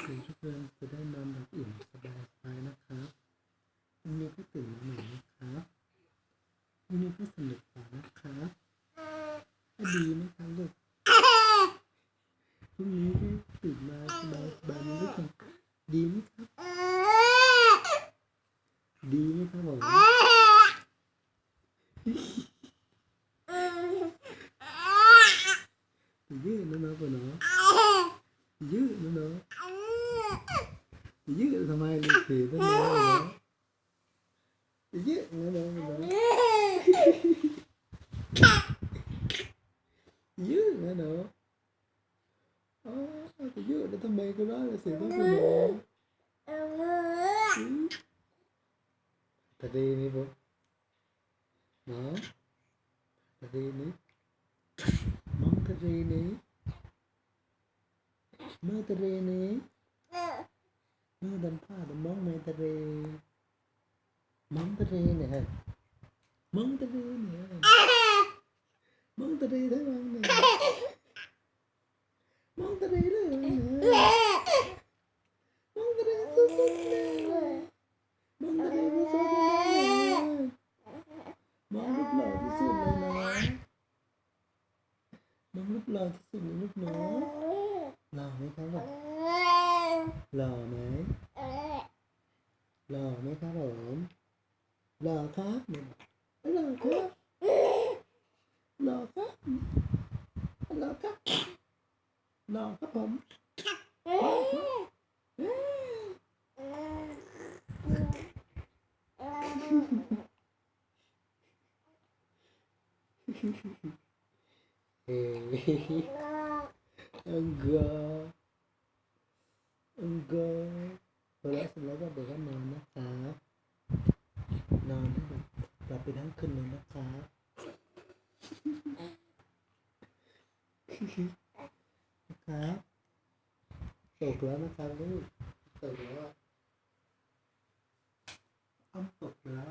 หรือทุกคนจะได้นอนแบบอิ่มสบายนะครับวันนี้ก็ตื่นมาใหม่นะครับวันนี้ก็สนุกกว่านะครับดีไหมครับลูกพรุ่งนี้ก็ตื่นมาสบายๆลูกดีไหมครับดีไหมครับผมยืดนะเนาะปะเนาะยืดนะเนาะยืดทำไมลูกถือต้นไม้เนาะยืดนะเนาะยืดนะเนาะอ๋อจะยืดแล้วทำไมก็ได้เลยสิต้องปะเนาะtadi ini bu mau tadi ini mau tadi ini mau tadi ini mau dan pha dan mong mai tadi mong tadi này hả mong tadi này mong tadi thấy không này mong tadi đấy mong tadi sút sút này mong tadi sút sút này mong lúc nào thì sút này nè mong lúc nào thì sút này lúc nữa lò mấyครับผมหล่อไหมหล่อไหมครับผมหล่อครับหล่อครับหล่อครับหล่อครับหล่อครับผมenggak enggakเสร็จแล้วก็เดี๋ยวก็นอนนะครับนอนให้แบบหลับไปทั้งคืนเลยนะครับนะครับตกแล้วนะครับลูกตกแล้วอ้อมตกแล้ว